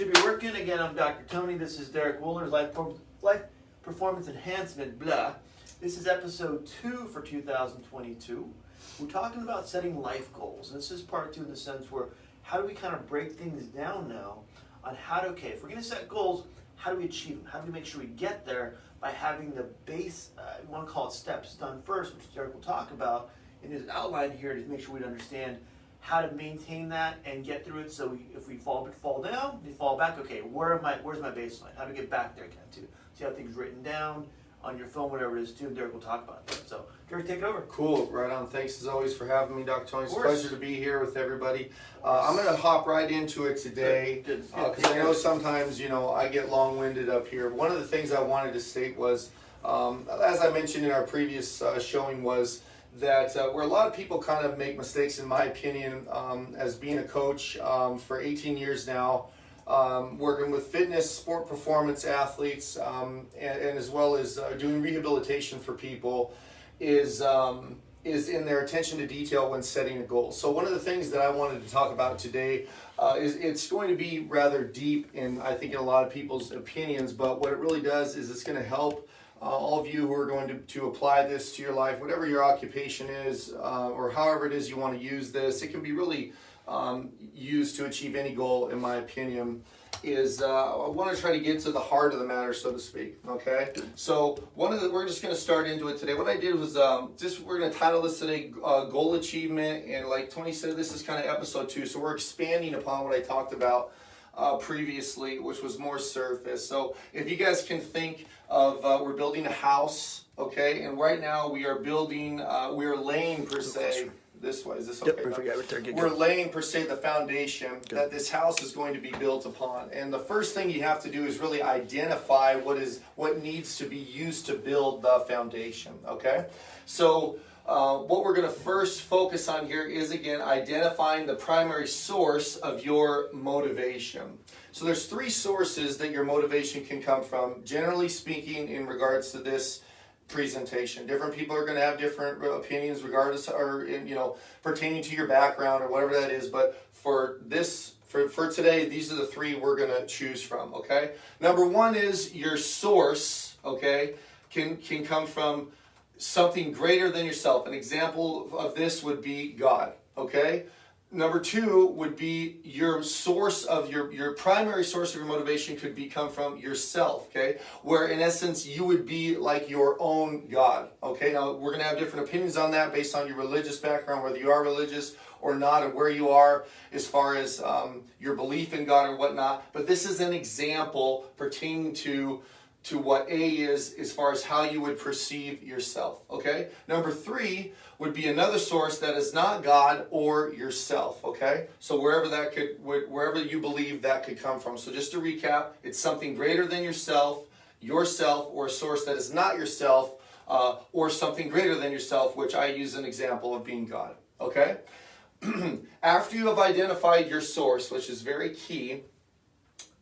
Should be working. Again, I'm Dr. Tony. This is Derek Wooler's Life Performance Enhancement, blah. This is episode 2 for 2022. We're talking about setting life goals. And this is part 2 in the sense where how do we kind of break things down now on how to, okay, if we're going to set goals, how do we achieve them? How do we make sure we get there by having the base, we want to call it steps, done first, which Derek will talk about in his outline here to make sure we understand how to maintain that and get through it. So if we fall down, we fall back. Okay, where's my baseline? How to get back there again too. So you have things written down on your phone, whatever it is too, and Derek will talk about that. So Derek, take it over. Cool, right on. Thanks as always for having me, Dr. Tony. It's a pleasure to be here with everybody. I'm going to hop right into it today because I know sometimes, I get long-winded up here. One of the things I wanted to state was, as I mentioned in our previous showing, was that where a lot of people kind of make mistakes, in my opinion, as being a coach for 18 years now, working with fitness, sport performance athletes, and as well as doing rehabilitation for people, is in their attention to detail when setting a goal. So one of the things that I wanted to talk about today is it's going to be rather deep in, I think, in a lot of people's opinions, but what it really does is it's going to help all of you who are going to apply this to your life, whatever your occupation is, or however it is you want to use this. It can be really used to achieve any goal, in my opinion. I want to try to get to the heart of the matter, so to speak. Okay, so we're just going to start into it today. What I did was we're going to title this today goal achievement, and like Tony said, this is kind of episode 2, so we're expanding upon what I talked about previously, which was more surface. So if you guys can think of, we're building a house, okay, and right now we are building, we are laying per se, this way, is this okay? Yep, we're laying per se the foundation that this house is going to be built upon. And the first thing you have to do is really identify what needs to be used to build the foundation, okay? So what we're going to first focus on here is, again, identifying the primary source of your motivation. So there's 3 sources that your motivation can come from, generally speaking, in regards to this presentation. Different people are going to have different opinions regardless, or pertaining to your background or whatever that is, but for today, these are the 3 we're going to choose from, okay? Number 1 is your source, okay, can come from something greater than yourself. An example of this would be God, okay? Number 2 would be your source of your primary source of your motivation could come from yourself, okay? Where in essence you would be like your own God, okay? Now we're going to have different opinions on that based on your religious background, whether you are religious or not, and where you are as far as your belief in God or whatnot. But this is an example pertaining to what A is as far as how you would perceive yourself, okay? Number 3 would be another source that is not God or yourself, okay? So wherever you believe that could come from. So just to recap, it's something greater than yourself, or a source that is not yourself, or something greater than yourself, which I use an example of being God, okay? After you have identified your source, which is very key,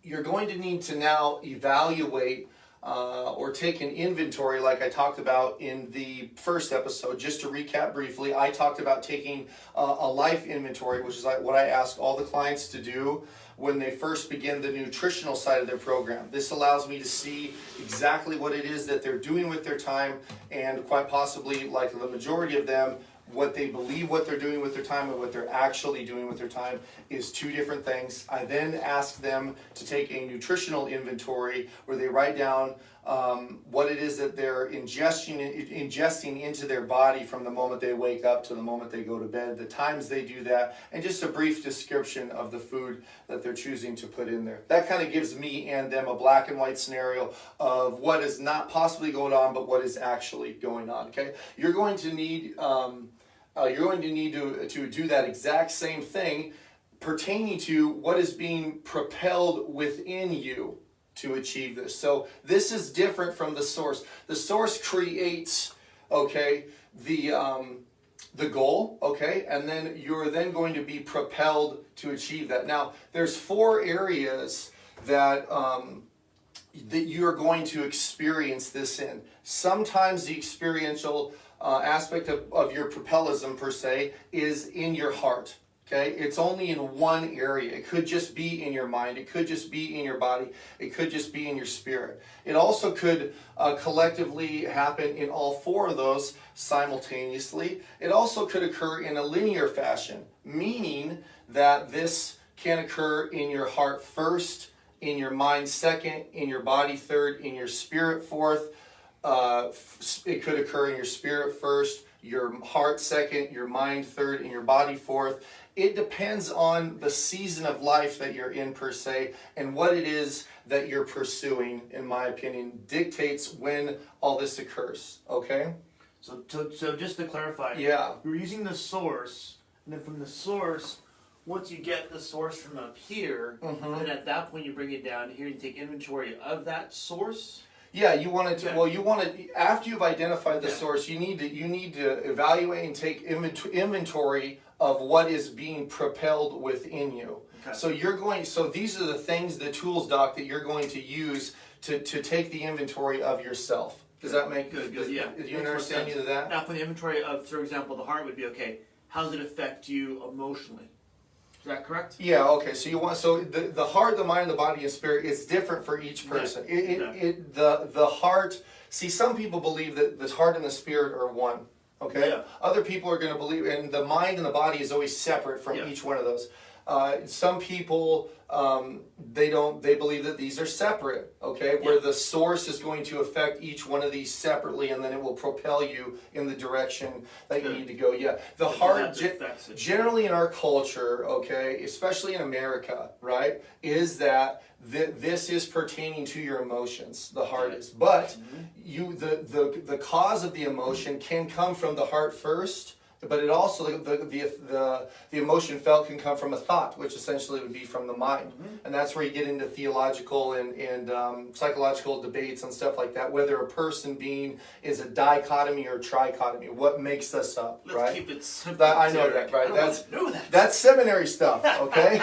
you're going to need to now evaluate or take an inventory like I talked about in the first episode. Just to recap briefly, I talked about taking a life inventory, which is like what I ask all the clients to do when they first begin the nutritional side of their program. This allows me to see exactly what it is that they're doing with their time, and quite possibly, like the majority of them, what they believe what they're doing with their time and what they're actually doing with their time is 2 different things. I then ask them to take a nutritional inventory where they write down what it is that they're ingesting into their body from the moment they wake up to the moment they go to bed, the times they do that, and just a brief description of the food that they're choosing to put in there. That kind of gives me and them a black and white scenario of what is not possibly going on, but what is actually going on, okay? You're going to need to do that exact same thing pertaining to what is being propelled within you to achieve this. So this is different from the source. The source creates, okay, the goal, okay, and then you're then going to be propelled to achieve that. Now, there's 4 areas that you're going to experience this in. Sometimes the experiential aspect of your propellism per se is in your heart. Okay, it's only in one area. It could just be in your mind. It could just be in your body. It could just be in your spirit. It also could collectively happen in all four of those simultaneously. It also could occur in a linear fashion, meaning that this can occur in your heart first, in your mind second, in your body third, in your spirit fourth. It could occur in your spirit first, your heart second, your mind third, and your body fourth. It depends on the season of life that you're in per se, and what it is that you're pursuing, in my opinion, dictates when all this occurs, okay? So just to clarify, Yeah. you're using the source, and then from the source, once you get the source from up here, then at that point you bring it down here and you take inventory of that source. Yeah, you want to. Well, you want to. After you've identified the source, you need to evaluate and take inventory of what is being propelled within you. Okay. So you're going. So these are the things, the tools, Doc, that you're going to use to take the inventory of yourself. Does that make good? Yeah. Do you understand any of that? Now, for the inventory of, for example, the heart would be okay. How does it affect you emotionally? Is that correct? Yeah, okay. So you want the heart, the mind, the body, and spirit is different for each person. The heart. See, some people believe that the heart and the spirit are one. Okay. Yeah. Other people are going to believe, and the mind and the body is always separate from each one of those. Some people they believe that these are separate. Okay, where the source is going to affect each one of these separately, and then it will propel you in the direction that you need to go. Yeah, the heart generally in our culture, okay, especially in America, right, is that this is pertaining to your emotions. The heart is, but the cause of the emotion can come from the heart first. But it also the emotion felt can come from a thought, which essentially would be from the mind, and that's where you get into theological and psychological debates and stuff like that. Whether a person being is a dichotomy or trichotomy, what makes us up, right? Let's keep it simple. I know that, right? Know That's seminary stuff, okay?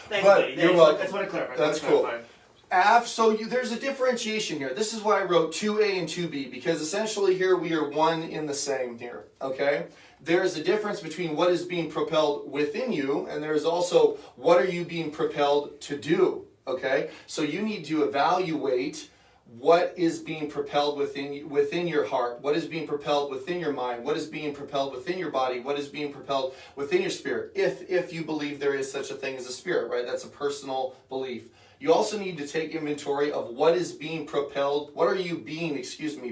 But you're welcome. That's what I clarified. That's cool. There's a differentiation here. This is why I wrote 2A and 2B, because essentially here we are one in the same here, okay? There's a difference between what is being propelled within you, and there's also what are you being propelled to do, okay? So you need to evaluate what is being propelled within your heart, what is being propelled within your mind, what is being propelled within your body, what is being propelled within your spirit, if you believe there is such a thing as a spirit, right? That's a personal belief. You also need to take inventory of what is being propelled, what are you being,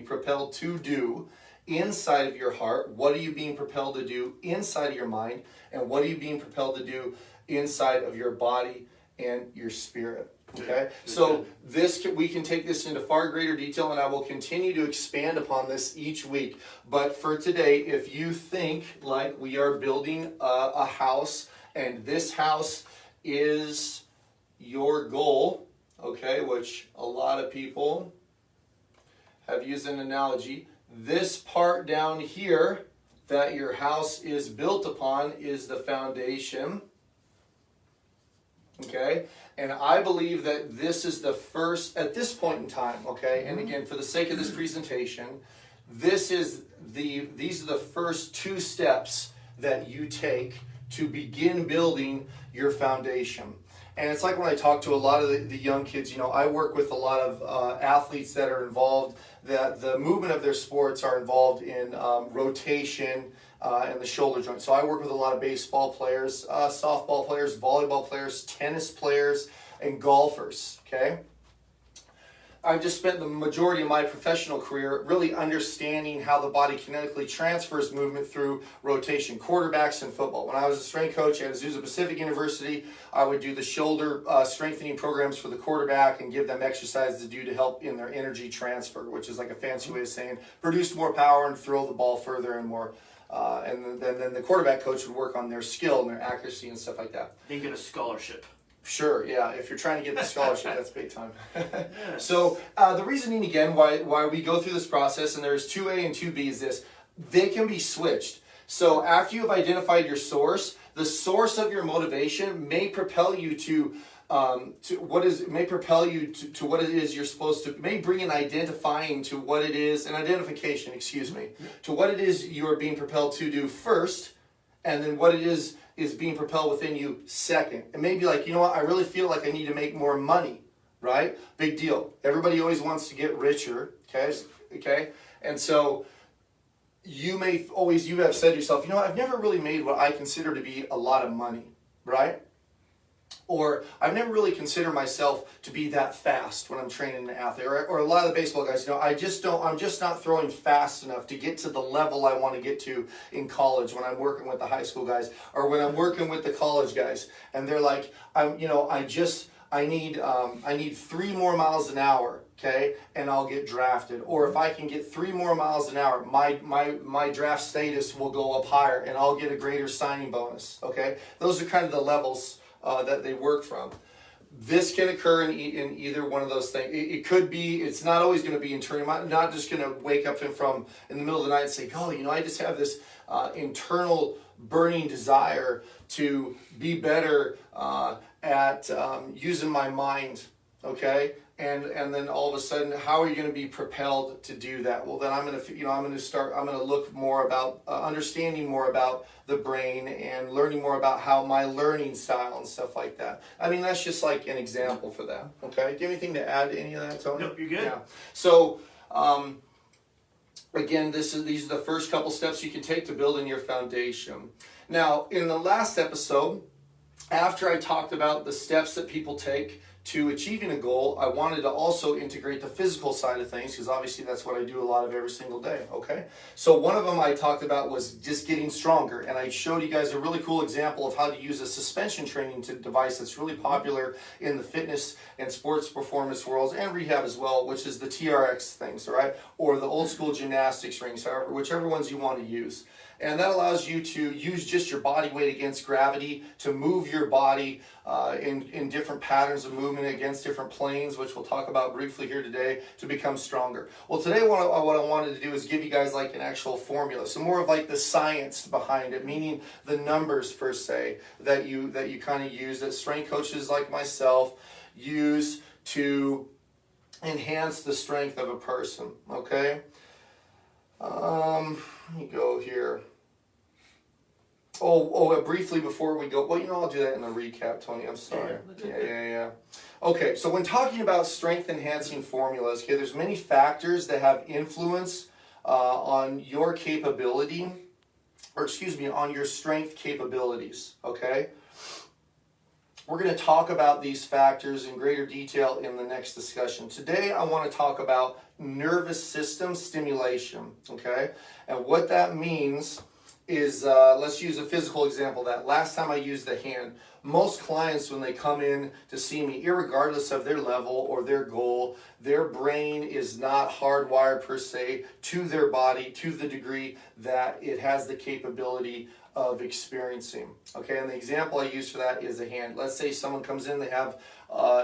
propelled to do inside of your heart, what are you being propelled to do inside of your mind, and what are you being propelled to do inside of your body and your spirit. Okay, so we can take this into far greater detail, and I will continue to expand upon this each week. But for today, if you think like we are building a house, and this house is your goal, okay, which a lot of people have used an analogy. This part down here that your house is built upon is the foundation, okay? And I believe that this is the first, at this point in time, okay? And again, for the sake of this presentation, these are the first two steps that you take to begin building your foundation. And it's like when I talk to a lot of the young kids, I work with a lot of athletes that are involved, that the movement of their sports are involved in rotation and the shoulder joint. So I work with a lot of baseball players, softball players, volleyball players, tennis players, and golfers, okay? I've just spent the majority of my professional career really understanding how the body kinetically transfers movement through rotation. Quarterbacks in football. When I was a strength coach at Azusa Pacific University, I would do the shoulder strengthening programs for the quarterback and give them exercises to do to help in their energy transfer, which is like a fancy way of saying produce more power and throw the ball further and more. And then the quarterback coach would work on their skill and their accuracy and stuff like that. They get a scholarship. Sure, yeah. If you're trying to get the scholarship, that's big time. So the reasoning again why we go through this process, and there's 2A and 2B, is this: they can be switched. So after you've identified your source, the source of your motivation may propel you to what it is you're supposed to, may bring an identification, to what it is you are being propelled to do first, and then what it is is being propelled within you second. It may be like, you know what, I really feel like I need to make more money, right? Big deal. Everybody always wants to get richer, okay? And so you have said to yourself, you know what, I've never really made what I consider to be a lot of money, right? Or I've never really considered myself to be that fast when I'm training an athlete. Or a lot of the baseball guys, I'm just not throwing fast enough to get to the level I want to get to in college when I'm working with the high school guys or when I'm working with the college guys. And they're like, I need 3 more miles an hour, okay, and I'll get drafted. Or if I can get 3 more miles an hour, my draft status will go up higher and I'll get a greater signing bonus, okay? Those are kind of the levels that they work from. This can occur in either one of those things. It could be, it's not always going to be internal. I'm not just going to wake up in the middle of the night and say, oh, I just have this internal burning desire to be better at using my mind, okay? And then all of a sudden, how are you going to be propelled to do that? Well, then I'm going to look more about understanding more about the brain and learning more about how my learning style and stuff like that. I mean, that's just like an example for that. Okay. Do you have anything to add to any of that, Tony? Nope, you're good. Yeah. So, again, these are the first couple steps you can take to building your foundation. Now, in the last episode, after I talked about the steps that people take to achieving a goal, I wanted to also integrate the physical side of things because obviously that's what I do a lot of every single day, okay? So one of them I talked about was just getting stronger, and I showed you guys a really cool example of how to use a suspension training device that's really popular in the fitness and sports performance worlds and rehab as well, which is the TRX things, all right? Or the old school gymnastics rings, whichever ones you want to use. And that allows you to use just your body weight against gravity to move your body in different patterns of movement against different planes, which we'll talk about briefly here today, to become stronger. Well, today what I wanted to do is give you guys like an actual formula, so more of like the science behind it, meaning the numbers per se that you kind of use, that strength coaches like myself use to enhance the strength of a person, okay? Let me go here. Briefly before we go, I'll do that in the recap, Tony. I'm sorry. Yeah. Okay, so when talking about strength enhancing formulas, okay, there's many factors that have influence on your capability, on your strength capabilities, okay? We're going to talk about these factors in greater detail in the next discussion. Today, I want to talk about nervous system stimulation, okay? And what that means is, let's use a physical example of that. Last time I used the hand. Most clients, when they come in to see me, irregardless of their level or their goal, their brain is not hardwired per se to their body to the degree that it has the capability of experiencing. Okay, and the example I use for that is a hand. Let's say someone comes in, they have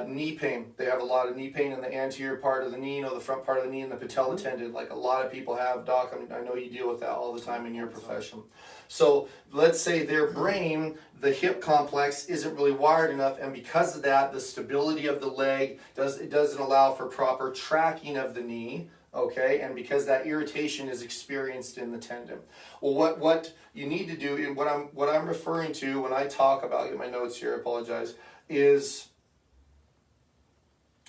knee pain. They have a lot of knee pain in the anterior part of the knee, the front part of the knee, and the patella tendon, like a lot of people have. Doc, I know you deal with that all the time in your profession. So let's say their brain, the hip complex, isn't really wired enough, and because of that, the stability of the leg doesn't allow for proper tracking of the knee. Okay, and because that irritation is experienced in the tendon. Well, what you need to do, and what I'm referring to when I talk about, get my notes here, I apologize, is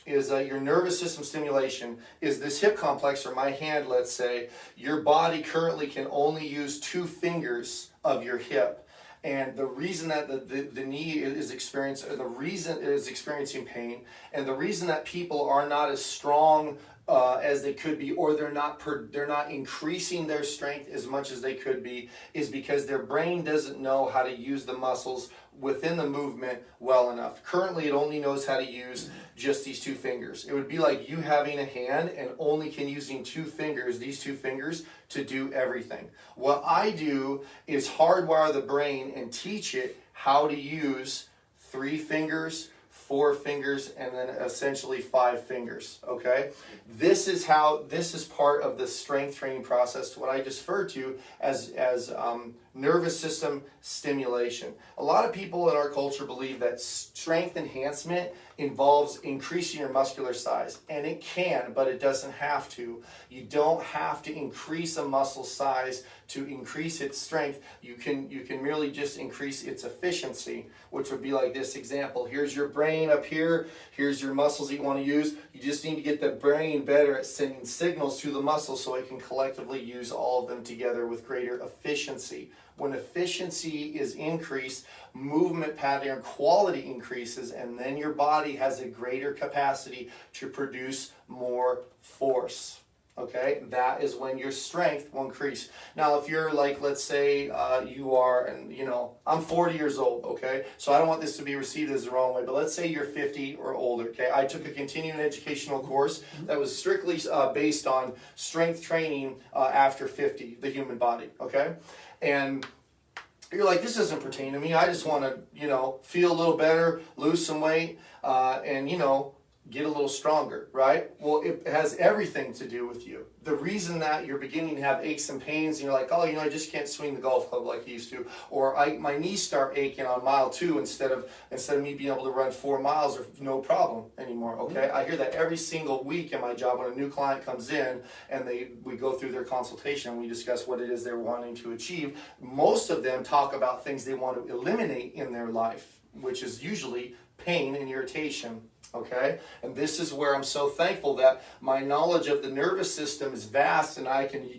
your nervous system stimulation is this hip complex, or my hand, let's say. Your body currently can only use 2 fingers of your hip. And the reason that the knee is experiencing pain, and the reason that people are not as strong as they could be, or they're not increasing their strength as much as they could be, is because their brain doesn't know how to use the muscles within the movement well enough. Currently, it only knows how to use just these 2 fingers. It would be like you having a hand and only using 2 fingers, these 2 fingers, to do everything. What I do is hardwire the brain and teach it how to use 3 fingers, 4 fingers, and then essentially 5 fingers, okay? This is part of the strength training process, to what I just referred to as nervous system stimulation. A lot of people in our culture believe that strength enhancement involves increasing your muscular size, and it can, but it doesn't have to. You don't have to increase a muscle size to increase its strength. You can merely just increase its efficiency, which would be like this example. Here's your brain up here. Here's your muscles that you want to use. You just need to get the brain better at sending signals to the muscles so it can collectively use all of them together with greater efficiency. When efficiency is increased, movement pattern quality increases, and then your body has a greater capacity to produce more force. Okay, that is when your strength will increase. Now, if you're like, let's say you are, and I'm 40 years old, okay? So I don't want this to be received as the wrong way, but let's say you're 50 or older, okay? I took a continuing educational course that was strictly based on strength training after 50, the human body, okay? And you're like, this doesn't pertain to me. I just want to, feel a little better, lose some weight, and, get a little stronger, right? Well, it has everything to do with you. The reason that you're beginning to have aches and pains, and you're like, oh, I just can't swing the golf club like I used to, or my knees start aching on mile 2 instead of me being able to run 4 miles or no problem anymore. Okay, I hear that every single week in my job when a new client comes in and we go through their consultation and we discuss what it is they're wanting to achieve. Most of them talk about things they want to eliminate in their life, which is usually pain and irritation. Okay, and this is where I'm so thankful that my knowledge of the nervous system is vast, and I can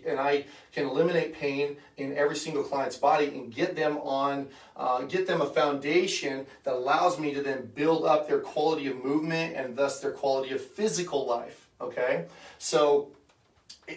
eliminate pain in every single client's body and get them a foundation that allows me to then build up their quality of movement and thus their quality of physical life. Okay, so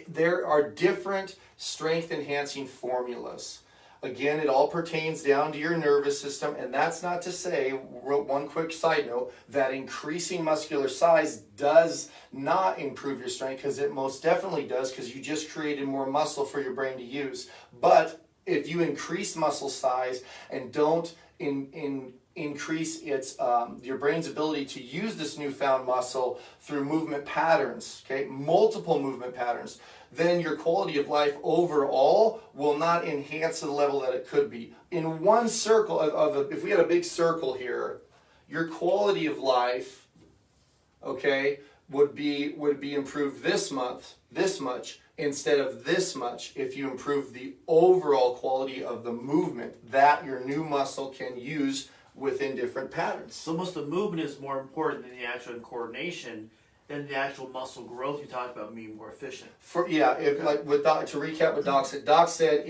there are different strength enhancing formulas. Again, it all pertains down to your nervous system, and that's not to say, one quick side note, that increasing muscular size does not improve your strength, because it most definitely does, because you just created more muscle for your brain to use. But if you increase muscle size and don't increase your brain's ability to use this newfound muscle through movement patterns, okay, multiple movement patterns, then your quality of life overall will not enhance to the level that it could be. In one circle, if we had a big circle here, your quality of life, okay, would be improved this much instead of this much if you improve the overall quality of the movement that your new muscle can use within different patterns. So almost the movement is more important than the actual coordination. Then the actual muscle growth you talked about being more efficient. To recap what Doc said. Doc said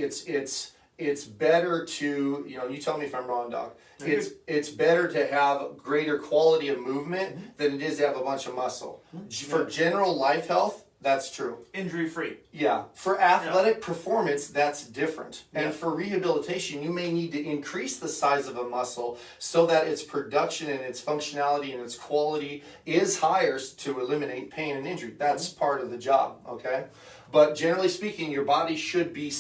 it's better to, you tell me if I'm wrong, Doc. It's better to have greater quality of movement than it is to have a bunch of muscle. For general life health, that's true. Injury free. Yeah. For athletic performance, that's different. And for rehabilitation, you may need to increase the size of a muscle so that its production and its functionality and its quality is higher to eliminate pain and injury. That's part of the job, okay? But generally speaking, your body should be,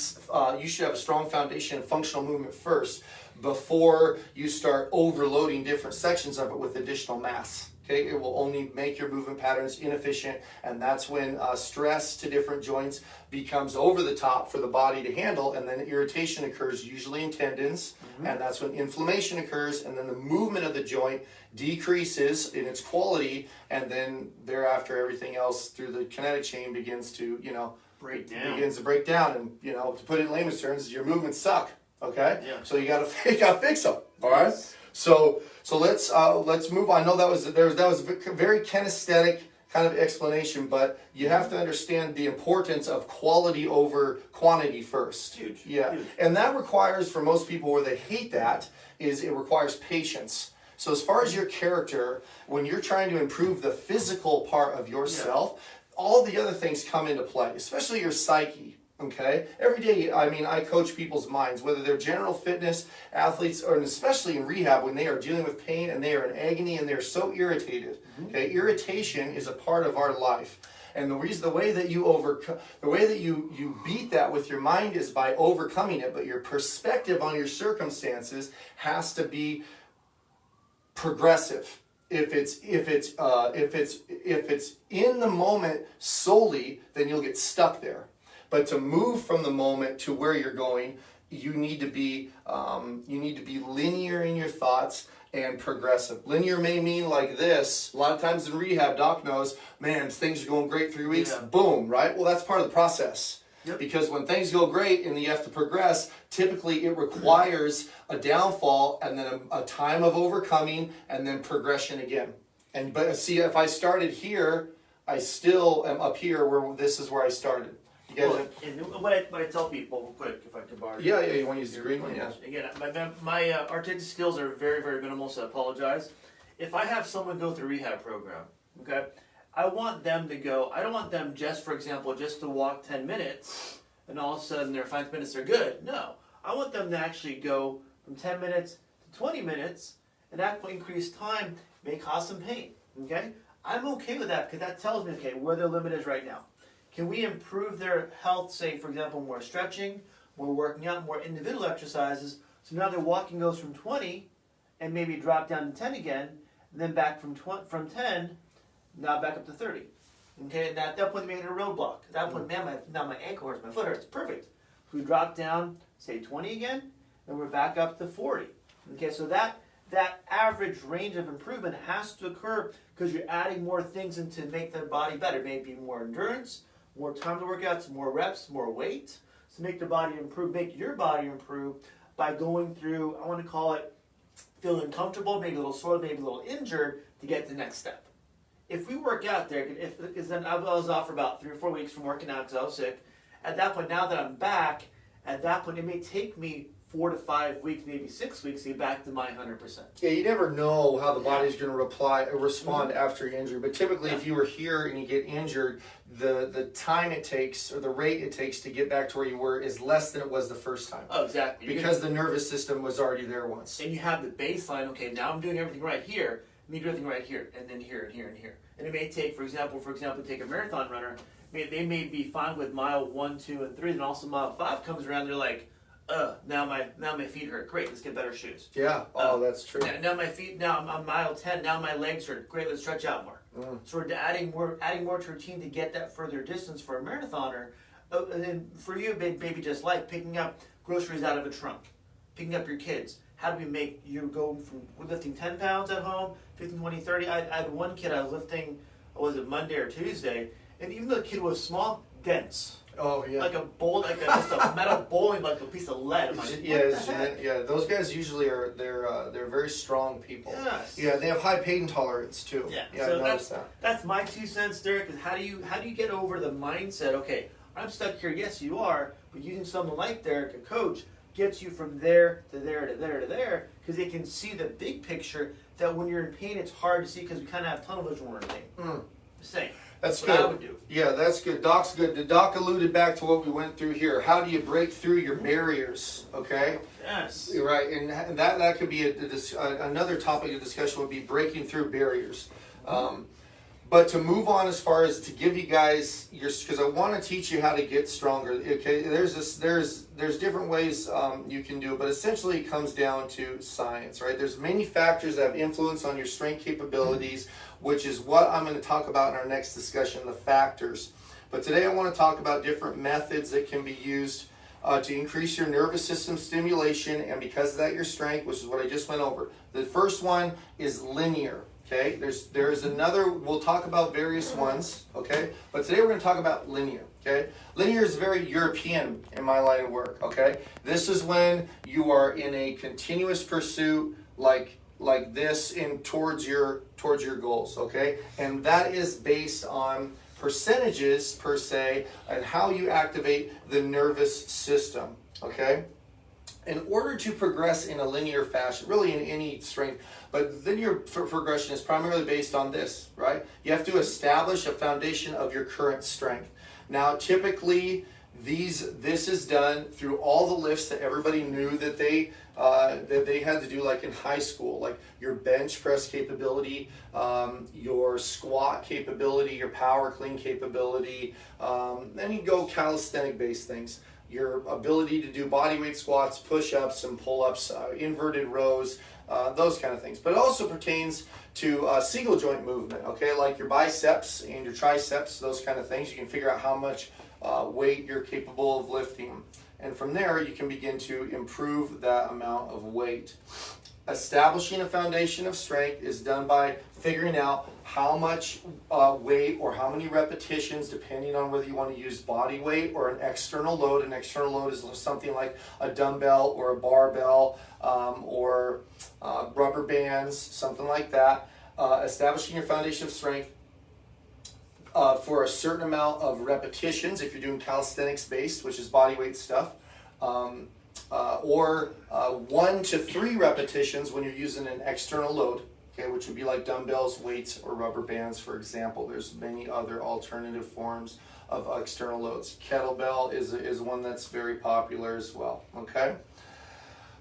you should have a strong foundation of functional movement first before you start overloading different sections of it with additional mass. Okay, it will only make your movement patterns inefficient, and that's when stress to different joints becomes over the top for the body to handle, and then irritation occurs, usually in tendons, and that's when inflammation occurs, and then the movement of the joint decreases in its quality, and then thereafter everything else through the kinetic chain begins to, break down, and to put it in layman's terms, your movements suck. Okay, so you gotta fix them. All right. So let's move on. I know that was a very kinesthetic kind of explanation, but you have to understand the importance of quality over quantity first. Huge. Yeah, huge. And that requires, for most people where they hate that, is it requires patience. So as far as your character, when you're trying to improve the physical part of yourself, all the other things come into play, especially your psyche. Okay, every day, I coach people's minds, whether they're general fitness athletes or especially in rehab when they are dealing with pain and they are in agony and they're so irritated. Okay, irritation is a part of our life, and the way that you beat that with your mind is by overcoming it. But your perspective on your circumstances has to be progressive. If it's in the moment solely, then you'll get stuck there. But to move from the moment to where you're going, you need to be linear in your thoughts and progressive. Linear may mean like this. A lot of times in rehab, doc knows, man, things are going great 3 weeks, boom, right? Well, that's part of the process. Yep. Because when things go great and you have to progress, typically it requires a downfall and then a time of overcoming and then progression again. But see, if I started here, I still am up here where this is where I started. You guys Well, and what I tell people, real quick, if I could borrow. yeah, you want to use the green one? Yeah. Again, my artistic skills are very, very minimal, so I apologize. If I have someone go through a rehab program, okay, I want them to go, I don't want them just, for example, just to walk 10 minutes and all of a sudden their 5 minutes are good. No. I want them to actually go from 10 minutes to 20 minutes, and that will increase time, may cause some pain, okay? I'm okay with that because that tells me, okay, where their limit is right now. Can we improve their health, say, for example, more stretching, more working out, more individual exercises, so now their walking goes from 20 and maybe drop down to 10 again, and then back from 10, now back up to 30. Okay, and at that point, they made it a roadblock. At that point, man, now my ankle hurts, my foot hurts. Perfect. So we drop down, say 20 again, and we're back up to 40. Okay, so that average range of improvement has to occur because you're adding more things in to make the body better. Maybe more endurance, more time to work out, some more reps, more weight, to make the body improve, make your body improve by going through, I want to call it, feeling comfortable, maybe a little sore, maybe a little injured to get to the next step. If we work out there, because then I was off for about 3 or 4 weeks from working out because I was sick. At that point, now that I'm back, at that point, it may take me 4 to 5 weeks, maybe 6 weeks to get back to my 100%. Yeah, you never know how the body's going to respond after injury. But typically, if you were here and you get injured, the time it takes or the rate it takes to get back to where you were is less than it was the first time. Oh, exactly. Because the nervous system was already there once. And you have the baseline. Okay, now I'm doing everything right here. Let me do everything right here, and then here, and here, and here. And it may take, for example, take a marathon runner. They may be fine with mile 1, 2, and 3, and also mile 5 comes around. They're like, now my feet hurt. Great, let's get better shoes. Yeah. That's true. Now my feet. Now I'm on mile 10. Now my legs hurt. Great, let's stretch out more. So we're adding more to routine to get that further distance for a marathoner. And then for you, maybe just like picking up groceries out of a trunk, picking up your kids. How do we make you go from lifting 10 pounds at home, 15, 20, 30? I had one kid I was lifting, was it Monday or Tuesday? And even though the kid was small, dense. Oh, yeah. Like a bowl, just a metal bowling, like a piece of lead. I'm like, yeah. Those guys usually they're very strong people. Yes. Yeah, they have high pain tolerance too. Yeah. So I noticed that's my 2 cents, Derek. Is how do you get over the mindset? Okay, I'm stuck here. Yes, you are. But using someone like Derek, a coach, gets you from there to there to there to there, because they can see the big picture. That when you're in pain, it's hard to see because we kind of have tunnel vision when we're in pain. Same. That's what good. I would do. Yeah, that's good. Doc's good. The doc alluded back to what we went through here. How do you break through your barriers? Okay. Yes. Right, and that could be another topic of discussion would be breaking through barriers. But to move on as far as to give you guys because I want to teach you how to get stronger. Okay, there's different ways you can do it, but essentially it comes down to science, right? There's many factors that have influence on your strength capabilities, which is what I'm going to talk about in our next discussion, the factors. But today I want to talk about different methods that can be used to increase your nervous system stimulation, and because of that, your strength, which is what I just went over. The first one is linear. Okay, there's another, we'll talk about various ones, okay? But today we're going to talk about linear, okay? Linear is very European in my line of work, okay? This is when you are in a continuous pursuit like this towards your goals, okay? And that is based on percentages per se and how you activate the nervous system, okay? In order to progress in a linear fashion, really in any strength, but linear progression is primarily based on this, right? You have to establish a foundation of your current strength. Now, typically, this is done through all the lifts that everybody knew that they had to do, like in high school, like your bench press capability, your squat capability, your power clean capability, then you go calisthenic-based things. Your ability to do bodyweight squats, push-ups, and pull-ups, inverted rows, those kind of things. But it also pertains to single joint movement, okay, like your biceps and your triceps, those kind of things. You can figure out how much weight you're capable of lifting. And from there, you can begin to improve that amount of weight. Establishing a foundation of strength is done by figuring out how much weight or how many repetitions, depending on whether you want to use body weight or an external load. An external load is something like a dumbbell or a barbell or rubber bands, something like that. Establishing your foundation of strength for a certain amount of repetitions if you're doing calisthenics based, which is body weight stuff. Or 1 to 3 repetitions when you're using an external load, okay, which would be like dumbbells, weights, or rubber bands, for example. There's many other alternative forms of external loads. Kettlebell is one that's very popular as well, okay?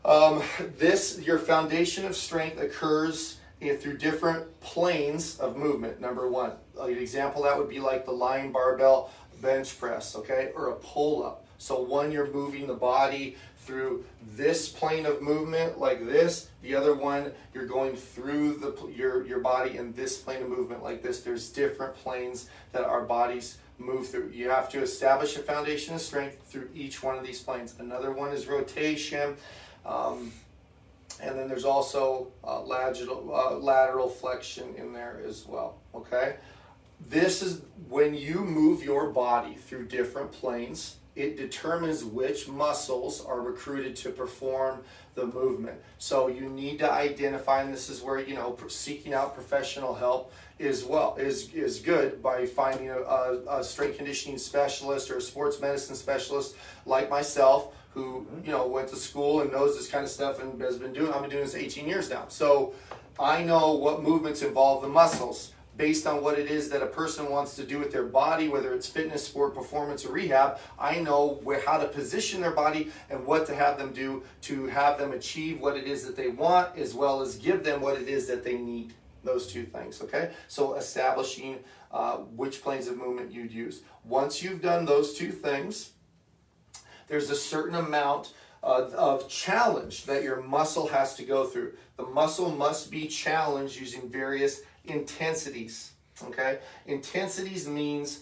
Your foundation of strength occurs through different planes of movement, number one. An example that would be like the lying barbell bench press, okay, or a pull-up. So one, you're moving the body through this plane of movement like this. The other one, you're going through your body in this plane of movement like this. There's different planes that our bodies move through. You have to establish a foundation of strength through each one of these planes. Another one is rotation. And then there's also lateral flexion in there as well, okay? This is when you move your body through different planes, it determines which muscles are recruited to perform the movement. So you need to identify, and this is where, you know, seeking out professional help is good by finding a strength conditioning specialist or a sports medicine specialist like myself, who, you know, went to school and knows this kind of stuff and has been doing. I've been doing this 18 years now. So I know what movements involve the muscles based on what it is that a person wants to do with their body, whether it's fitness, sport, performance, or rehab. I know how to position their body and what to have them do to have them achieve what it is that they want, as well as give them what it is that they need. Those two things, okay? So establishing which planes of movement you'd use. Once you've done those two things, there's a certain amount of challenge that your muscle has to go through. The muscle must be challenged using various intensities, okay? Intensities means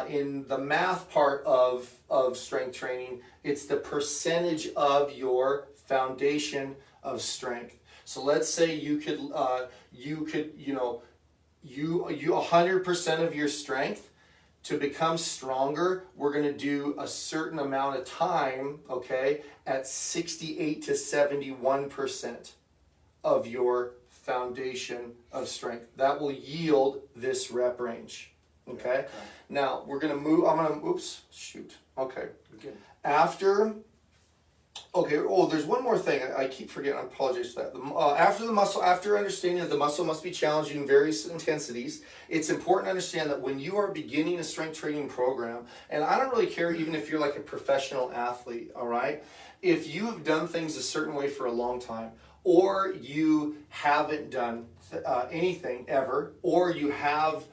in the math part of strength training, it's the percentage of your foundation of strength. So let's say you could 100% of your strength. To become stronger, we're going to do a certain amount of time, okay, at 68 to 71% of your foundation of strength. That will yield this rep range, okay? Now, we're going to move, okay. There's one more thing I keep forgetting. I apologize for that. After understanding that the muscle must be challenged in various intensities, it's important to understand that when you are beginning a strength training program, and I don't really care even if you're like a professional athlete, all right? If you have done things a certain way for a long time, or you haven't done anything ever, or you have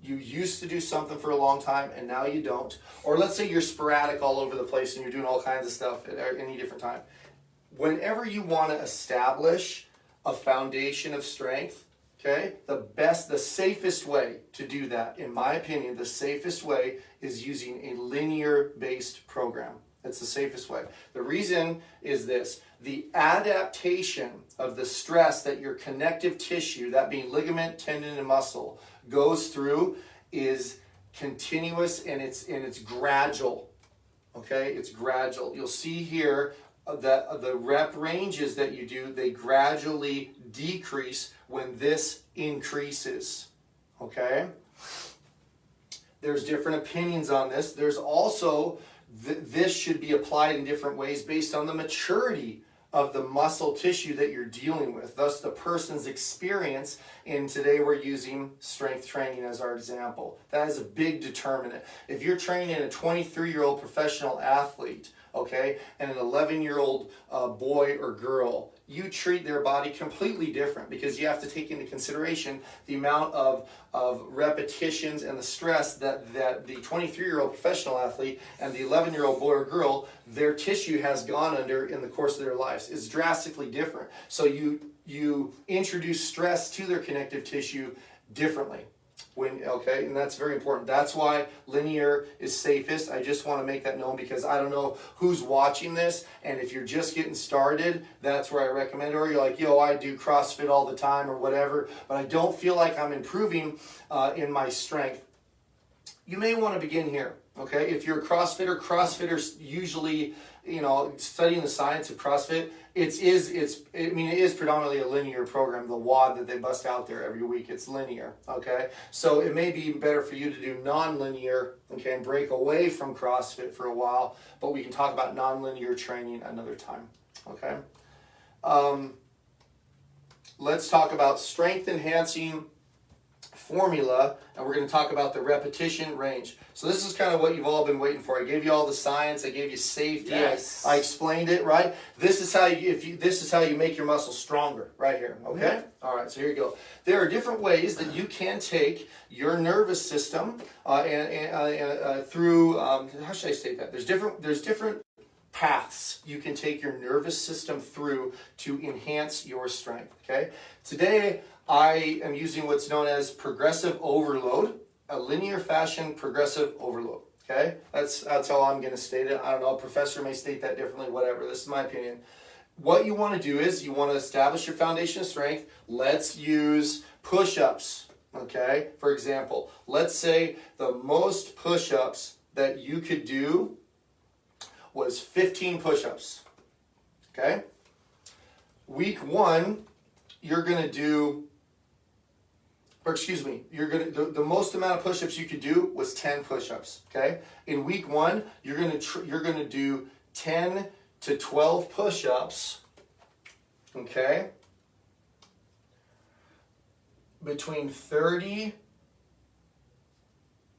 you used to do something for a long time and now you don't, or let's say you're sporadic all over the place and you're doing all kinds of stuff at any different time. Whenever you want to establish a foundation of strength, okay, the safest way to do that, in my opinion, the safest way is using a linear-based program. That's the safest way. The reason is this: the adaptation of the stress that your connective tissue, that being ligament, tendon, and muscle, goes through is continuous and it's gradual. Okay, it's gradual. You'll see here that the rep ranges that you do, they gradually decrease when this increases. Okay? There's different opinions on this. There's also this should be applied in different ways based on the maturity of the muscle tissue that you're dealing with, thus the person's experience. And today we're using strength training as our example. That is a big determinant. If you're training a 23-year-old professional athlete, okay, and an 11-year-old boy or girl, you treat their body completely different, because you have to take into consideration the amount of repetitions and the stress that the 23-year-old professional athlete and the 11-year-old boy or girl, their tissue has gone under in the course of their lives. It's drastically different. So you introduce stress to their connective tissue differently. Okay, and that's very important. That's why linear is safest. I just want to make that known because I don't know who's watching this, and if you're just getting started, that's where I recommend it. Or you're like, yo, I do CrossFit all the time or whatever, but I don't feel like I'm improving in my strength. You may want to begin here. Okay, if you're a CrossFitters usually, studying the science of CrossFit, it is predominantly a linear program. The WOD that they bust out there every week, it's linear. Okay, so it may be better for you to do non-linear, okay, and break away from CrossFit for a while. But we can talk about non-linear training another time. Okay, let's talk about strength enhancing formula, and we're going to talk about the repetition range. So this is kind of what you've all been waiting for. I gave you all the science. I gave you safety. Yes. I explained it, right? This is how you make your muscle stronger, right here. Okay. Mm-hmm. All right. So here you go. There are different ways that you can take your nervous system through. How should I state that? There's different paths you can take your nervous system through to enhance your strength. Okay. Today I am using what's known as progressive overload, a linear fashion progressive overload. Okay, that's how I'm going to state it. I don't know, a professor may state that differently, whatever. This is my opinion. What you want to do is you want to establish your foundation of strength. Let's use push-ups. Okay, for example, let's say the most push-ups that you could do was 15 push-ups. Okay, week one, you're going to do. The most amount of push-ups you could do was 10 push-ups. Okay, in week one, you're gonna do 10 to 12 push-ups. Okay, between 30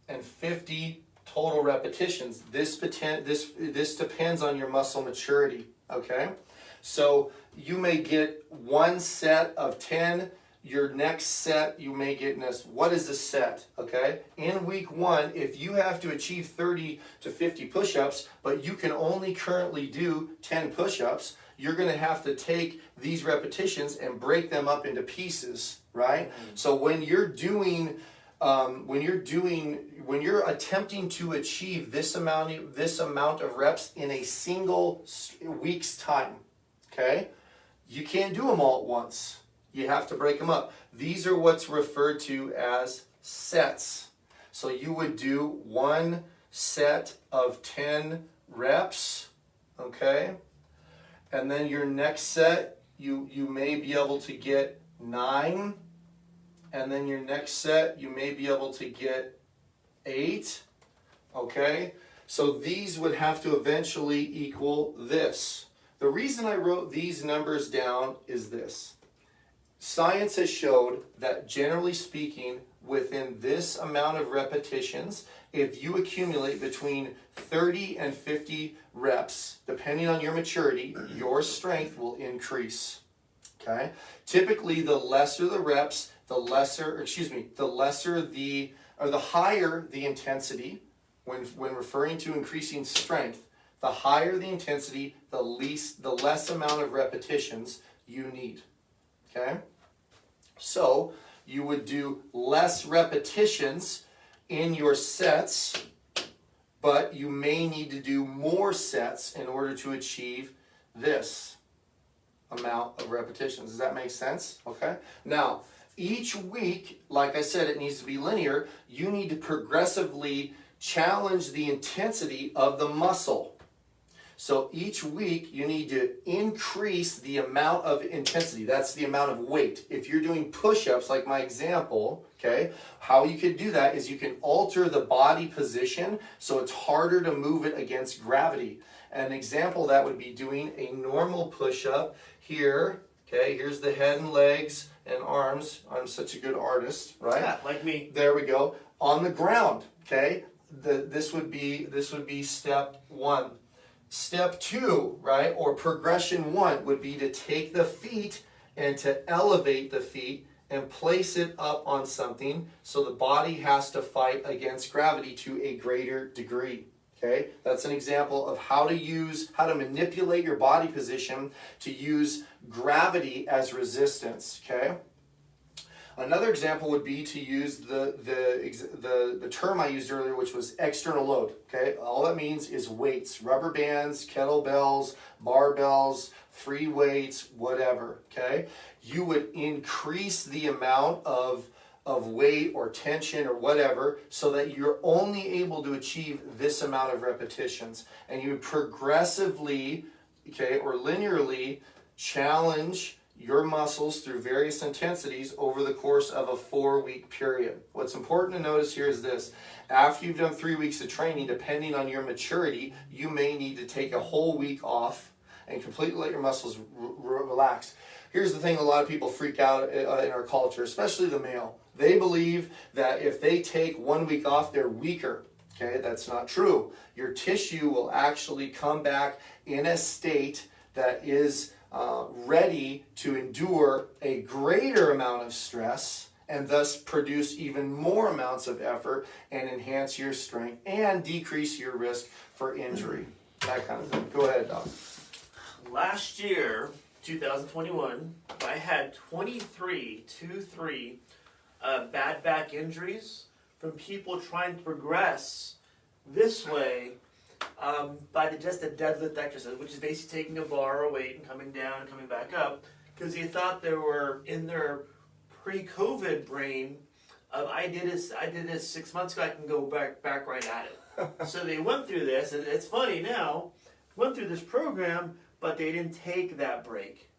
and 50 total repetitions. This depends on your muscle maturity. Okay, so you may get one set of 10. Your next set, you may get in this. What is a set? Okay, in week one, if you have to achieve 30 to 50 push-ups, but you can only currently do 10 push-ups, you're going to have to take these repetitions and break them up into pieces, right? Mm-hmm. So when you're attempting to achieve this amount of reps in a single week's time, okay, you can't do them all at once. You have to break them up. These are what's referred to as sets. So you would do one set of 10 reps, okay? And then your next set, you may be able to get 9. And then your next set, you may be able to get 8, okay? So these would have to eventually equal this. The reason I wrote these numbers down is this. Science has showed that generally speaking, within this amount of repetitions, if you accumulate between 30 and 50 reps, depending on your maturity, your strength will increase. Okay? Typically, the lesser the reps, the higher the intensity, when referring to increasing strength, the higher the intensity, the less amount of repetitions you need. Okay? So you would do less repetitions in your sets, but you may need to do more sets in order to achieve this amount of repetitions. Does that make sense? Okay. Now, each week, like I said, it needs to be linear. You need to progressively challenge the intensity of the muscle. So each week you need to increase the amount of intensity. That's the amount of weight. If you're doing push-ups, like my example, okay, how you could do that is you can alter the body position so it's harder to move it against gravity. An example of that would be doing a normal push-up here. Okay, here's the head and legs and arms. I'm such a good artist, right? Yeah, like me. There we go. On the ground, okay? This would be step 1. Step 2, right, or progression 1 would be to take the feet and to elevate the feet and place it up on something so the body has to fight against gravity to a greater degree. Okay, that's an example of how to manipulate your body position to use gravity as resistance. Okay. Another example would be to use the term I used earlier, which was external load. Okay, all that means is weights, rubber bands, kettlebells, barbells, free weights, whatever. Okay, you would increase the amount of weight or tension or whatever so that you're only able to achieve this amount of repetitions, and you would progressively, okay, or linearly challenge your muscles through various intensities over the course of a 4-week period. What's important to notice here is this: after you've done 3 weeks of training, depending on your maturity, you may need to take a whole week off and completely let your muscles relax. Here's the thing: a lot of people freak out in our culture, especially the male. They believe that if they take 1 week off, they're weaker. Okay, that's not true. Your tissue will actually come back in a state that is ready to endure a greater amount of stress, and thus produce even more amounts of effort and enhance your strength and decrease your risk for injury. That kind of thing. Go ahead, Doc. Last year, 2021, I had 23 bad back injuries from people trying to progress this way by just a deadlift exercise, which is basically taking a bar or weight and coming down and coming back up, because they thought they were in their pre-COVID brain of I did this 6 months ago, I can go back right at it. So they went through this, and it's funny now, went through this program, but they didn't take that break.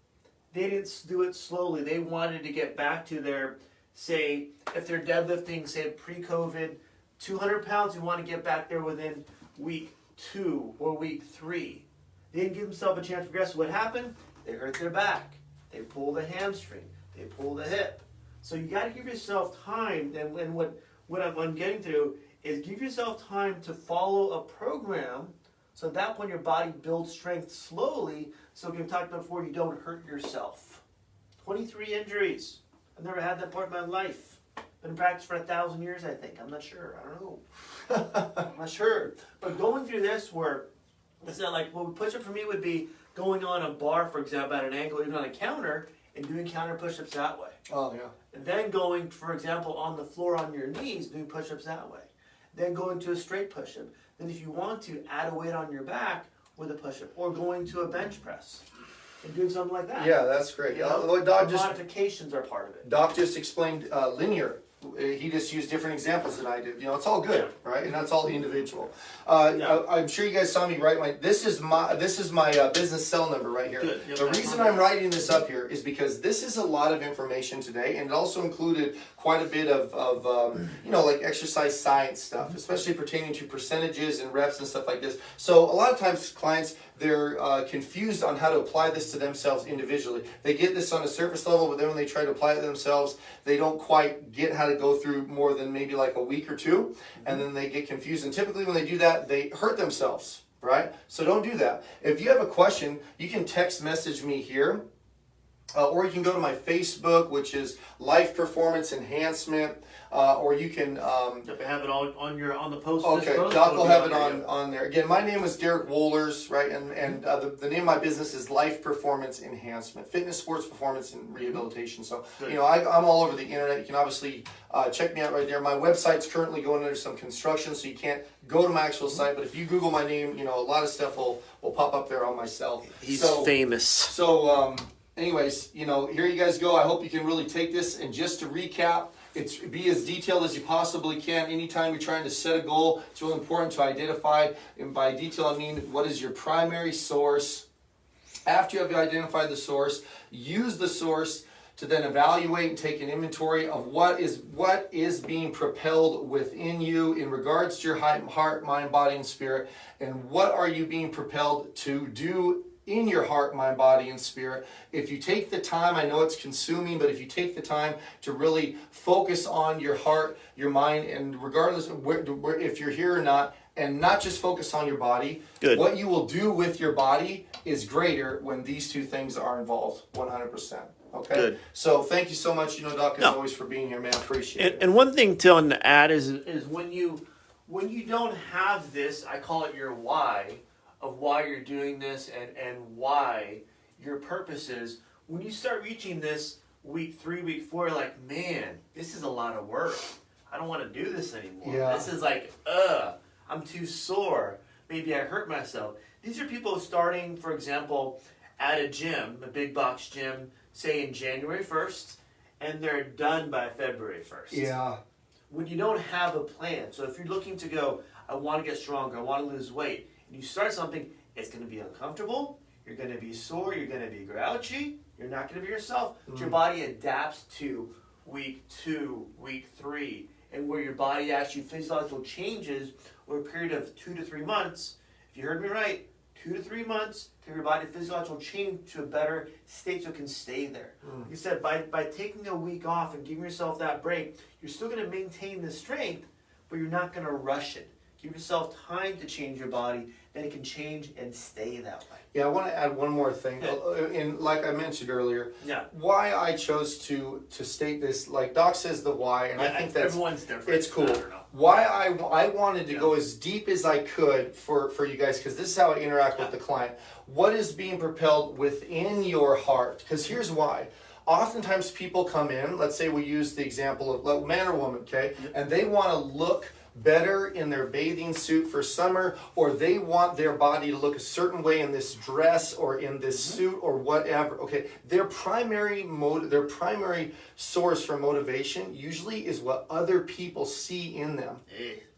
They didn't do it slowly. They wanted to get back to their, say, if they're deadlifting, say, pre-COVID, 200 pounds, we want to get back there within week 2 or week 3. They didn't give themselves a chance to progress. What happened? They hurt their back. They pulled the hamstring. They pulled the hip. So you got to give yourself time. And what I'm getting through is give yourself time to follow a program. So at that point, your body builds strength slowly. So we talked about before, you don't hurt yourself. 23 injuries. I've never had that part of my life. Been in practice for 1,000 years, I think. I'm not sure. I don't know. I'm not sure. But going through this, where it's not like, well, push-up for me would be going on a bar, for example, at an angle, even on a counter, and doing counter push-ups that way. Oh, yeah. And then going, for example, on the floor on your knees, doing push-ups that way. Then going to a straight push-up. Then if you want to, add a weight on your back with a push-up. Or going to a bench press and doing something like that. Yeah, that's great. You know, modifications are part of it. Doc just explained linear. He just used different examples than I did. You know, it's all good, right? And that's all individual. I'm sure you guys saw me write this is my business cell number right here. Good. The reason I'm writing this up here is because this is a lot of information today, and it also included quite a bit of like exercise science stuff, especially pertaining to percentages and reps and stuff like this. So a lot of times clients, they're confused on how to apply this to themselves individually. They get this on a surface level, but then when they try to apply it to themselves, they don't quite get how to go through more than maybe like a week or two, and then they get confused. And typically when they do that, they hurt themselves, right? So don't do that. If you have a question, you can text message me here, or you can go to my Facebook, which is Life Performance Enhancement, or you can have it all on the post. Okay, Doc will have it on there. Again, my name is Derek Wohlers, right? And the name of my business is Life Performance Enhancement, fitness, sports performance, and rehabilitation. So I'm all over the internet. You can obviously check me out right there. My website's currently going under some construction, so you can't go to my actual site. But if you Google my name, a lot of stuff will pop up there on myself. He's famous. So anyways, here you guys go. I hope you can really take this, and just to recap, be as detailed as you possibly can. Anytime you're trying to set a goal, it's really important to identify, and by detail I mean what is your primary source. After you have identified the source, use the source to then evaluate and take an inventory of what is being propelled within you in regards to your heart, mind, body, and spirit, and what are you being propelled to do in your heart, mind, body, and spirit. If you take the time, I know it's consuming, but if you take the time to really focus on your heart, your mind, and regardless of where if you're here or not, and not just focus on your body, what you will do with your body is greater when these two things are involved, 100%. Okay. Good. So thank you so much, Doc, as always, for being here, man. Appreciate it. And one thing to add is when you don't have this, I call it your why, of why you're doing this and why your purpose is. When you start reaching this, week 3, week 4, you're like, man, this is a lot of work. I don't want to do this anymore. Yeah. This is like, I'm too sore. Maybe I hurt myself. These are people starting, for example, at a gym, a big box gym, say in January 1st, and they're done by February 1st. Yeah. When you don't have a plan, so if you're looking to go, I want to get stronger, I want to lose weight, and you start something, it's going to be uncomfortable, you're going to be sore, you're going to be grouchy, you're not going to be yourself, but your body adapts to week 2, week 3, and where your body actually physiological changes over a period of 2 to 3 months. If you heard me right, 2 to 3 months to your body physiological change to a better state so it can stay there. Like you said, by taking a week off and giving yourself that break, you're still going to maintain the strength, but you're not going to rush it. Give yourself time to change your body, then it can change and stay that way. Yeah, I want to add one more thing. And like I mentioned earlier, why I chose to state this, like Doc says the why, and I think that's everyone's different. It's cool. Why I wanted to go as deep as I could for you guys, because this is how I interact with the client. What is being propelled within your heart? Because here's why. Oftentimes people come in, let's say we use the example of man or woman, okay, and they want to look better in their bathing suit for summer, or they want their body to look a certain way in this dress or in this suit or whatever. Okay, their primary source for motivation usually is what other people see in them.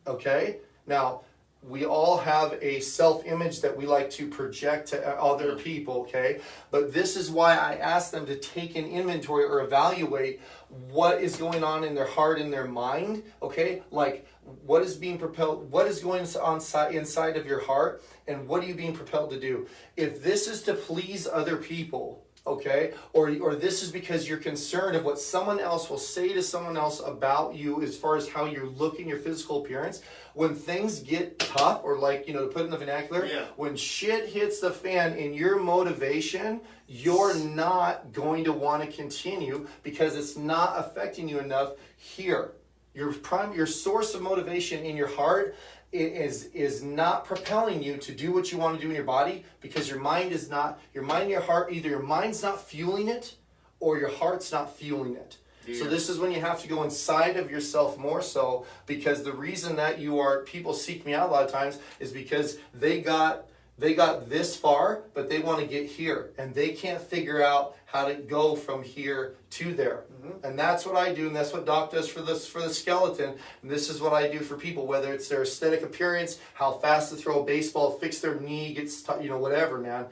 Okay, now we all have a self-image that we like to project to other people, okay? But this is why I ask them to take an inventory or evaluate what is going on in their heart and their mind, okay? Like, what is being propelled, what is going on inside of your heart, and what are you being propelled to do? If this is to please other people, okay, or this is because you're concerned of what someone else will say to someone else about you as far as how you're looking, your physical appearance, when things get tough, or like, to put it in the vernacular, when shit hits the fan in your motivation, you're not going to want to continue because it's not affecting you enough here. Your source of motivation in your heart is not propelling you to do what you want to do in your body, because your mind and your heart, either your mind's not fueling it or your heart's not fueling it. Yeah. So this is when you have to go inside of yourself more so, because the reason that people seek me out a lot of times is because they got this far, but they want to get here, and they can't figure out how to go from here to there. And that's what I do, and that's what Doc does for the skeleton. And this is what I do for people, whether it's their aesthetic appearance, how fast to throw a baseball, fix their knee, gets whatever, man.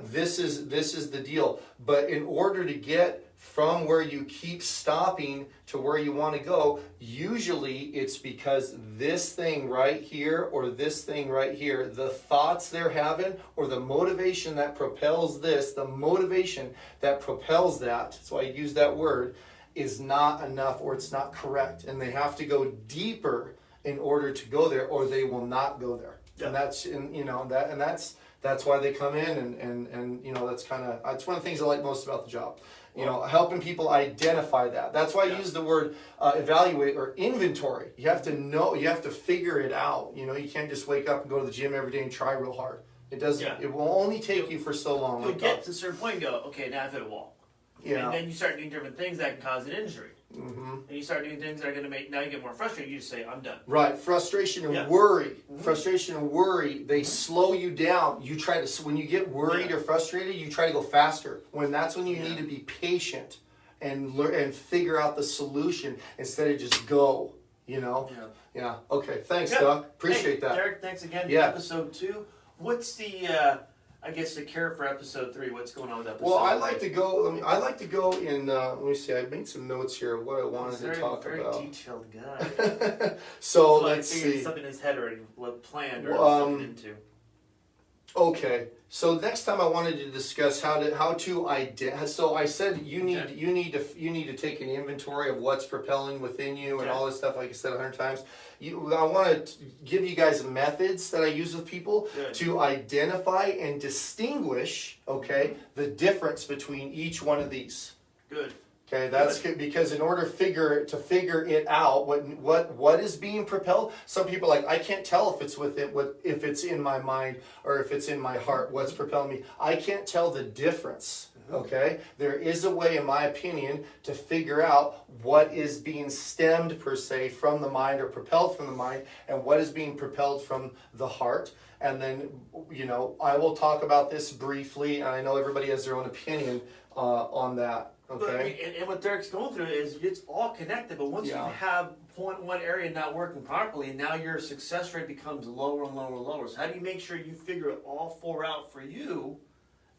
This is the deal. But in order to get from where you keep stopping to where you want to go, usually it's because this thing right here or this thing right here, the thoughts they're having or the motivation that propels this, the motivation that propels that's why I use that word, is not enough, or it's not correct. And they have to go deeper in order to go there, or they will not go there. Yeah. And that's why they come in, and that's one of the things I like most about the job. Helping people identify that. That's why I use the word evaluate or inventory. You have to know, you have to figure it out. You can't just wake up and go to the gym every day and try real hard. It doesn't. Yeah. It will only take you for so long. You'll get to a certain point and go, okay, now I've hit a wall. Yeah. And then you start doing different things that can cause an injury. And you start doing things that are going to make, now you get more frustrated, you just say, I'm done. Right. Frustration and worry. Frustration and worry, they slow you down. You try to, when you get worried or frustrated, you try to go faster. That's when you need to be patient and learn and figure out the solution instead of just go, Yeah. Okay. Thanks, Doc. Appreciate that. Derek, thanks again for episode 2. What's the, the cure for episode 3? What's going on with episode 3? Well, I like to go in, let me see, I made some notes here of what I wanted to talk about. Very detailed guy. So let's see. Something in his head already planned or something into. Okay, so next time I wanted to discuss how to identify. So I said you need to take an inventory of what's propelling within you and all this stuff. Like I said 100 times. I want to give you guys methods that I use with people to identify and distinguish. Okay, the difference between each one of these. Good. Okay, that's good, because in order to figure it out, what is being propelled. Some people are like, I can't tell if it's in my mind or if it's in my heart. What's propelling me? I can't tell the difference. Okay, there is a way, in my opinion, to figure out what is being stemmed per se from the mind or propelled from the mind, and what is being propelled from the heart. And then, I will talk about this briefly, and I know everybody has their own opinion on that. Okay. But, and what Derek's going through is it's all connected, but once you have one area not working properly, now your success rate becomes lower and lower and lower. So how do you make sure you figure it all four out for you?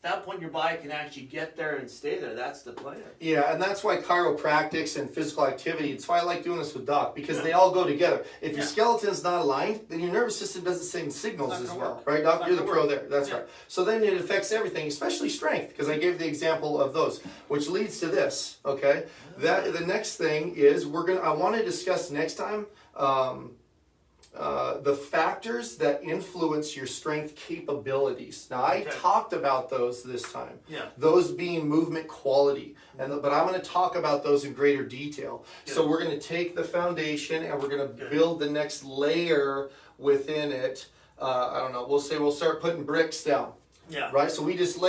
At that point, your body can actually get there and stay there. That's the plan. Yeah, and that's why chiropractics and physical activity, it's why I like doing this with Doc, because they all go together. If your skeleton's not aligned, then your nervous system doesn't send signals as well. Right, Doc? You're the pro there. That's right. So then it affects everything, especially strength, because I gave the example of those, which leads to this, okay? The next thing is I want to discuss next time the factors that influence your strength capabilities. Now, I talked about those this time. Yeah. Those being movement quality. But I'm going to talk about those in greater detail. Yeah. So we're going to take the foundation and we're going to build the next layer within it. I don't know. We'll start putting bricks down. Yeah. Right. So we just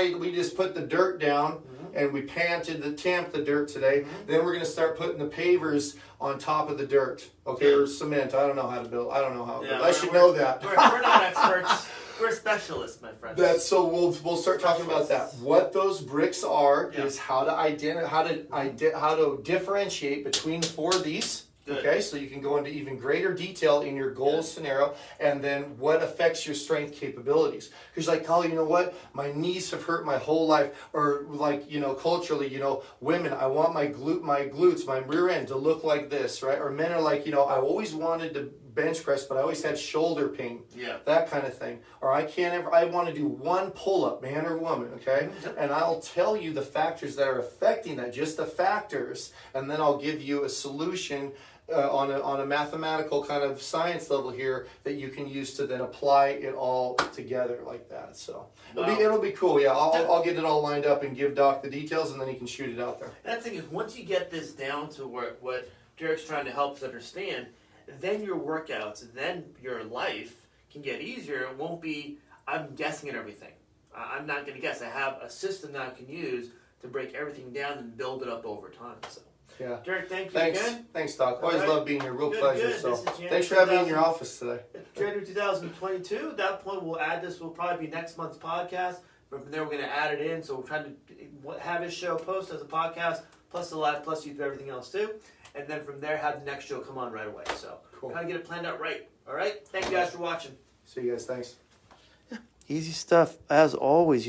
put the dirt down, and we tamped the dirt today. Then we're going to start putting the pavers on top of the dirt. Okay, or cement. I don't know how to build. I don't know how. I should know that. We're not experts. We're specialists, my friend. So we'll start talking about that. What those bricks are is how to differentiate between four of these. Good. Okay, so you can go into even greater detail in your goal scenario, and then what affects your strength capabilities. Because like, oh, you know what? My knees have hurt my whole life, or like, culturally, women, I want my glutes, my rear end to look like this, right? Or men are like, I always wanted to bench press, but I always had shoulder pain. Yeah. That kind of thing. Or I want to do one pull-up, man or woman, okay? And I'll tell you the factors that are affecting that, just the factors, and then I'll give you a solution on a mathematical kind of science level here that you can use to then apply it all together like that. So it'll be cool. Yeah, I'll get it all lined up and give Doc the details, and then he can shoot it out there. And the thing is, once you get this down to what Derek's trying to help us understand, then your workouts, then your life can get easier. It won't be, I'm guessing at everything. I'm not going to guess. I have a system that I can use to break everything down and build it up over time. So. Yeah. Derek, thank you again. Thanks, Doc. Always love being here. Real pleasure. So, thanks for having me in your office today. January 2022. At that point, we'll add this. Will probably be next month's podcast. From there, we're going to add it in. So we're trying to have his show post as a podcast, plus the live, plus you do everything else too. And then from there, have the next show come on right away. So kind of get it planned out right. All right. Thank you guys for watching. See you guys. Thanks. Yeah. Easy stuff as always.